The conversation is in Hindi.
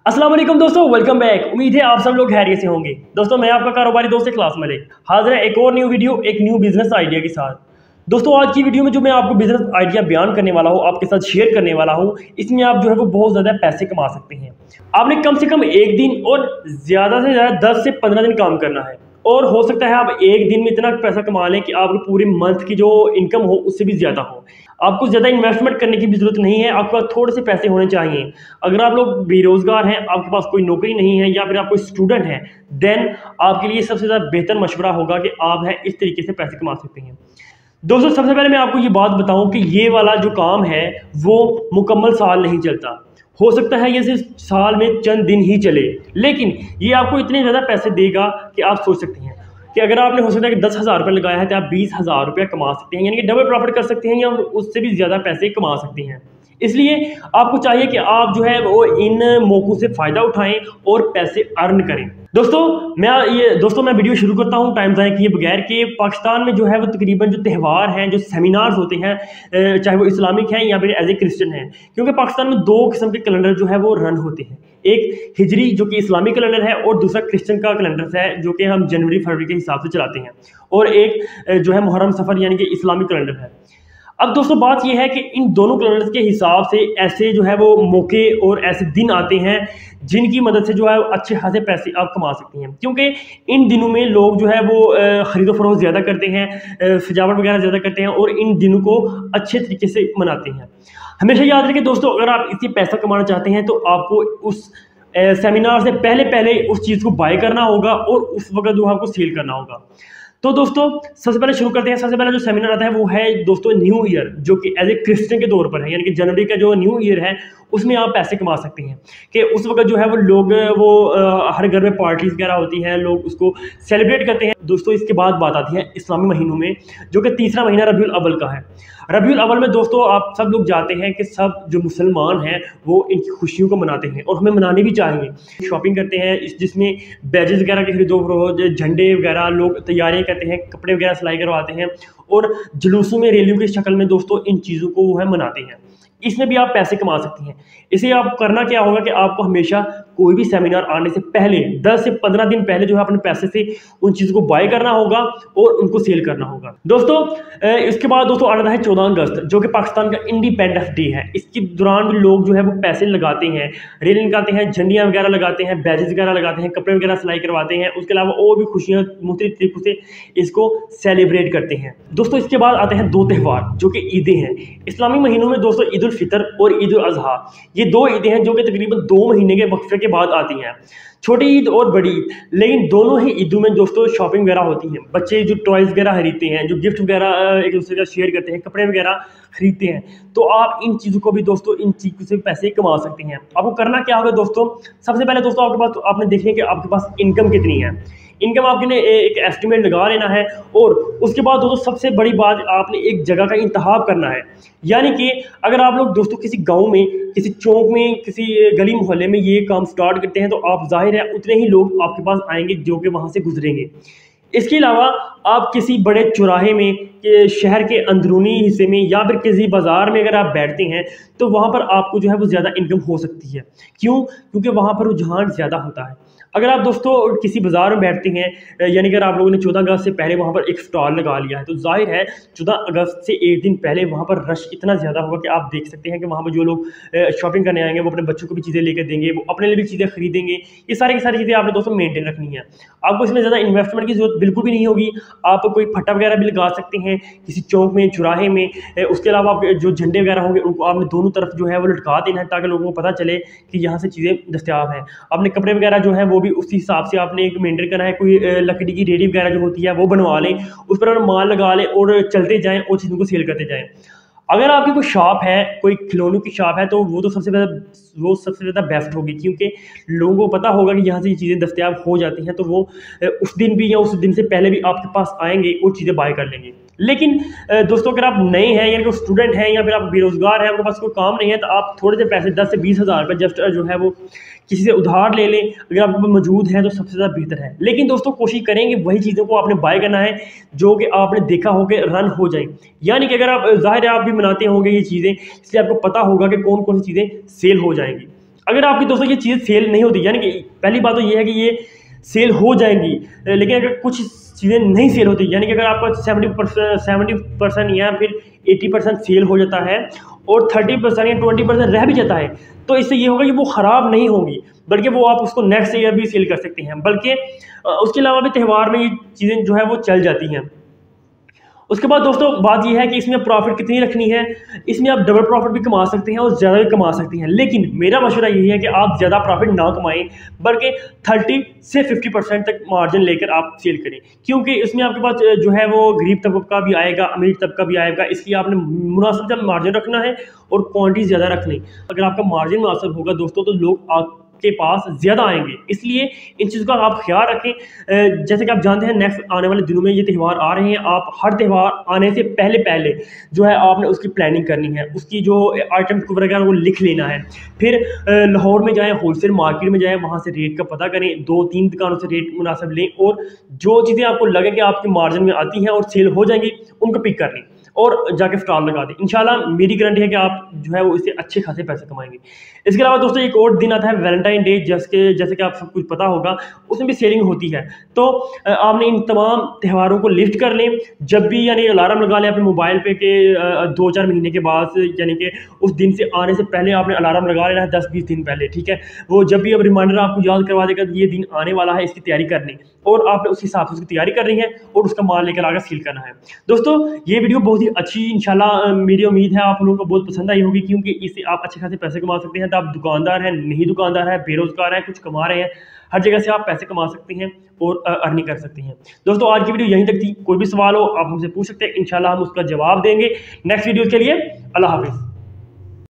अस्सलाम वालेकुम दोस्तों, वेलकम बैक। उम्मीद है आप सब लोग खैरियत से होंगे। दोस्तों मैं आपका कारोबारी दोस्त इखलास मलिक हाजिर है एक और न्यू वीडियो, एक न्यू बिजनेस आइडिया के साथ। दोस्तों आज की वीडियो में जो मैं आपको बिजनेस आइडिया बयान करने वाला हूँ, आपके साथ शेयर करने वाला हूँ, इसमें आप जो है वो बहुत ज़्यादा पैसे कमा सकते हैं। आपने कम से कम एक दिन और ज़्यादा से ज़्यादा 10 से 15 दिन काम करना है, और हो सकता है आप एक दिन में इतना पैसा कमा लें कि आपको पूरे मंथ की जो इनकम हो उससे भी ज़्यादा हो। आपको ज़्यादा इन्वेस्टमेंट करने की भी ज़रूरत नहीं है, आपके पास थोड़े से पैसे होने चाहिए। अगर आप लोग बेरोज़गार हैं, आपके पास कोई नौकरी नहीं है, या फिर आप कोई स्टूडेंट हैं, देन आपके लिए सबसे ज़्यादा बेहतर मशवरा होगा कि आप है इस तरीके से पैसे कमा सकते हैं। दोस्तों सबसे पहले मैं आपको ये बात बताऊं कि ये वाला जो काम है वो मुकम्मल साल नहीं चलता। हो सकता है ये सिर्फ साल में चंद दिन ही चले, लेकिन ये आपको इतने ज़्यादा पैसे देगा कि आप सोच सकते हैं कि अगर आपने हो सकता है कि 10,000 रुपये लगाया है तो आप 20,000 रुपये कमा सकते हैं, यानी कि डबल प्रॉफिट कर सकते हैं या उससे भी ज़्यादा पैसे कमा सकते हैं। इसलिए आपको चाहिए कि आप जो है वो इन मौक़ों से फ़ायदा उठाएं और पैसे अर्न करें। दोस्तों मैं वीडियो शुरू करता हूं टाइम ज़ाया किए बगैर कि पाकिस्तान में जो है वो तकरीबन जो त्यौहार हैं, जो सेमिनार्स होते हैं, चाहे वो इस्लामिक हैं या फिर एज ए क्रिश्चियन हैं, क्योंकि पाकिस्तान में दो किस्म के कैलेंडर जो है वो रन होते हैं। एक हिजरी जो कि इस्लामिक कैलेंडर है, और दूसरा क्रिश्चियन का कैलेंडर है जो कि हम जनवरी फरवरी के हिसाब से चलाते हैं, और एक जो है मुहर्रम सफ़र यानी कि इस्लामिक कैलेंडर है। अब दोस्तों बात यह है कि इन दोनों कैलेंडर्स के हिसाब से ऐसे जो है वो मौके और ऐसे दिन आते हैं जिनकी मदद से जो है अच्छे खासे पैसे आप कमा सकते हैं, क्योंकि इन दिनों में लोग जो है वो ख़रीदो फरोख्त ज़्यादा करते हैं, सजावट वगैरह ज़्यादा करते हैं और इन दिनों को अच्छे तरीके से मनाते हैं। हमेशा याद रखें दोस्तों, अगर आप इससे पैसा कमाना चाहते हैं तो आपको उस सेमिनार से पहले उस चीज़ को बाय करना होगा और उस वक्त जो आपको सेल करना होगा। तो दोस्तों सबसे पहले शुरू करते हैं। सबसे पहले जो सेमिनार आता है वो है दोस्तों न्यू ईयर, जो कि एज ए क्रिश्चियन के तौर पर है, यानी कि जनवरी का जो न्यू ईयर है उसमें आप पैसे कमा सकते हैं। कि उस वक्त जो है वो लोग हर घर में पार्टीज वगैरह होती हैं, लोग उसको सेलिब्रेट करते हैं। दोस्तों इसके बाद बात आती है इस्लामी महीनों में, जो कि तीसरा महीना रबीउल अव्वल का है। रबीउल अव्वल में दोस्तों आप सब लोग जाते हैं कि सब जो मुसलमान हैं वो इनकी खुशियों को मनाते हैं, और हमें मनानी भी चाहिए। शॉपिंग करते हैं जिसमें बैजेस वगैरह के खरीदो फरोख्त, झंडे वगैरह, लोग तैयारियां करते हैं, कपड़े वगैरह सिलाई करवाते हैं, और जुलूसों में रैलियों की शक्ल में दोस्तों इन चीज़ों को वो है मनाते हैं। इसमें भी आप पैसे कमा सकते हैं। इसे आप करना क्या होगा कि आपको हमेशा कोई भी सेमिनार आने से पहले 10 से 15 दिन पहले जो है अपने पैसे से उन चीज़ों को बाय करना होगा और उनको सेल करना होगा। दोस्तों इसके बाद दोस्तों आ रहा है 14 अगस्त, जो कि पाकिस्तान का इंडिपेंडेंस डे है। इसके दौरान भी लोग जो है वो पैसे लगाते हैं, रैली निकालते हैं, झंडियाँ वगैरह लगाते हैं, बैजेस वगैरह लगाते हैं, कपड़े वगैरह सिलाई करवाते हैं। उसके अलावा और भी खुशियाँ मुख्तलिफ तरीकों से इसको सेलिब्रेट करते हैं। दोस्तों इसके बाद आते हैं दो त्यौहार जो कि ईदें हैं। इस्लामी महीनों में दोस्तों ईद उल फितर और ईद उल अज़हा, ये दो ईदें हैं जो कि तकरीबन 2 महीने के वक्फे के बाद आती हैं। छोटी ईद और बड़ी ईद, लेकिन दोनों ही ईदों में दोस्तों शॉपिंग वगैरह होती हैं। बच्चे जो टॉयज़ वगैरह खरीदते हैं, जो गिफ्ट वगैरह एक दूसरे का शेयर करते हैं, कपड़े वगैरह खरीदते हैं, तो आप इन चीज़ों को भी दोस्तों इन चीज़ों से पैसे कमा सकते हैं। आपको करना क्या होगा दोस्तों, सबसे पहले दोस्तों आपके पास आपने देखना कि आपके पास इनकम कितनी है। इनकम आपने एक एस्टिमेट लगा लेना है, और उसके बाद दोस्तों सबसे बड़ी बात आपने एक जगह का इंतखाब करना है। यानी कि अगर आप लोग दोस्तों किसी गांव में, किसी चौक में, किसी गली मोहल्ले में ये काम स्टार्ट करते हैं, तो आप जाहिर है उतने ही लोग आपके पास आएंगे जो कि वहाँ से गुजरेंगे। इसके अलावा आप किसी बड़े चौराहे में, शहर के अंदरूनी हिस्से में, या फिर किसी बाज़ार में अगर आप बैठते हैं तो वहाँ पर आपको जो है वो ज़्यादा इनकम हो सकती है। क्यों? क्योंकि वहाँ पर रुझान ज़्यादा होता है। अगर आप दोस्तों किसी बाज़ार में बैठते हैं, यानी अगर आप लोगों ने 14 अगस्त से पहले वहाँ पर एक स्टॉल लगा लिया है, तो जाहिर है 14 अगस्त से एक दिन पहले वहाँ पर रश इतना ज़्यादा होगा कि आप देख सकते हैं कि वहाँ पर जो लोग शॉपिंग करने आएंगे वो अपने बच्चों को भी चीज़ें लेकर देंगे, वो अपने लिए भी चीज़ें खरीदेंगे। ये सारी की सारी चीज़ें आपने दोस्तों मेंटेन रखनी है। आपको इसमें ज़्यादा इन्वेस्टमेंट की जरूरत बिल्कुल भी नहीं होगी। आप कोई फट्टा वगैरह भी लगा सकते हैं किसी चौक में, चौराहे में। उसके अलावा जो झंडे वगैरह होंगे उनको आपने दोनों तरफ जो है वो लटका देना है, ताकि लोगों को पता चले कि यहाँ से चीज़ें दस्तयाब हैं। आपने कपड़े वगैरह जो है वो भी उसी हिसाब से आपने एक मेंटेन करना है। कोई लकड़ी की रेडी वगैरह जो होती है वो बनवा लें, उस पर माल लगा लें और चलते जाएं और चीज़ों को सेल करते जाएं। अगर आपकी कोई शॉप है, कोई खिलौनों की शॉप है, तो वो तो सबसे ज़्यादा बेस्ट होगी, क्योंकि लोगों को पता होगा कि यहाँ से ये चीज़ें दस्तयाब हो जाती हैं, तो वो उस दिन भी या उस दिन से पहले भी आपके पास आएंगे और चीज़ें बाय कर लेंगे। लेकिन दोस्तों अगर आप नए हैं, या फिर स्टूडेंट हैं, या फिर आप बेरोज़गार हैं, आपके पास कोई काम नहीं है, तो आप थोड़े से पैसे 10 से 20 हज़ार रुपये जस्ट जो है वो किसी से उधार ले लें। अगर आपके पास मौजूद है तो सबसे ज़्यादा बेहतर है। लेकिन दोस्तों कोशिश करेंगे वही चीज़ों को आपने बाय करना है जो कि आपने देखा हो कि रन हो जाए। यानी कि अगर आप, ज़ाहिर है आप भी बनाते होंगे ये चीज़ें, इसलिए आपको पता होगा कि कौन कौन सी चीज़ें सेल हो जाएंगी। अगर आपकी दोस्तों ये चीज़ सेल नहीं होती, यानी कि पहली बात तो ये है कि ये सेल हो जाएंगी, लेकिन अगर कुछ चीज़ें नहीं सेल होती, यानी कि अगर आपका 70% या फिर 80% सेल हो जाता है और 30% या 20% रह भी जाता है, तो इससे ये होगा कि वो ख़राब नहीं होंगी, बल्कि वो आप उसको नेक्स्ट ईयर भी सेल कर सकते हैं। बल्कि उसके अलावा भी त्यौहार में ये चीज़ें जो है वो चल जाती हैं। उसके बाद दोस्तों बात यह है कि इसमें प्रॉफिट कितनी रखनी है। इसमें आप डबल प्रॉफिट भी कमा सकते हैं और ज़्यादा भी कमा सकते हैं, लेकिन मेरा मशवरा यही है कि आप ज़्यादा प्रॉफिट ना कमाएं, बल्कि 30 से 50% तक मार्जिन लेकर आप सेल करें, क्योंकि इसमें आपके पास जो है वो गरीब तबका भी आएगा, अमीर तबका भी आएगा। इसलिए आपने मुनासिब मार्जिन रखना है और क्वान्टिटी ज़्यादा रखनी। अगर आपका मार्जिन मुनासिब होगा दोस्तों तो लोग के पास ज़्यादा आएंगे, इसलिए इन चीज़ों का आप ख्याल रखें। जैसे कि आप जानते हैं नेक्स्ट आने वाले दिनों में ये त्यौहार आ रहे हैं, आप हर त्यौहार आने से पहले जो है आपने उसकी प्लानिंग करनी है, उसकी जो आइटम वगैरह वो लिख लेना है। फिर लाहौर में जाएँ, होलसेल मार्केट में जाएँ, वहाँ से रेट का पता करें, 2-3 दुकानों से रेट मुनासिब लें और जो चीज़ें आपको लगे कि आपके मार्जिन में आती हैं और सेल हो जाएंगी उनको पिक कर लें और जाके स्टॉल लगा दें। इंशाल्लाह मेरी गारंटी है कि आप जो है वो इससे अच्छे खासे पैसे कमाएंगे। इसके अलावा दोस्तों एक और दिन आता है वैलेंटाइन डे, जैसे कि आप सब कुछ पता होगा, उसमें भी सेलिंग होती है। तो आपने इन तमाम त्योहारों को लिस्ट कर लें, जब भी यानी अलार्म लगा लें अपने मोबाइल पे के 2-4 महीने के बाद, यानी कि उस दिन से आने से पहले आपने अलार्म लगा लेना है 10-20 दिन पहले, ठीक है। वो जब भी अब रिमाइंडर आपको याद करवा देगा ये दिन आने वाला है, इसकी तैयारी करनी, और आपने उस हिसाब से उसकी तैयारी करनी है और उसका माल लेकर आकर सील करना है। दोस्तों ये वीडियो बहुत ही अच्छी, इंशाल्लाह मेरी उम्मीद है आप लोगों को बहुत पसंद आई होगी, क्योंकि इससे आप अच्छे खासे पैसे कमा सकते हैं। तो आप दुकानदार हैं, नहीं दुकानदार है, बेरोजगार है, कुछ कमा रहे हैं, हर जगह से आप पैसे कमा सकते हैं और अर्निंग कर सकते हैं। दोस्तों आज की वीडियो यहीं तक थी। कोई भी सवाल हो आप हमसे पूछ सकते हैं, इंशाल्लाह हम उसका जवाब देंगे। नेक्स्ट वीडियो के लिए अल्लाह हाफिज़।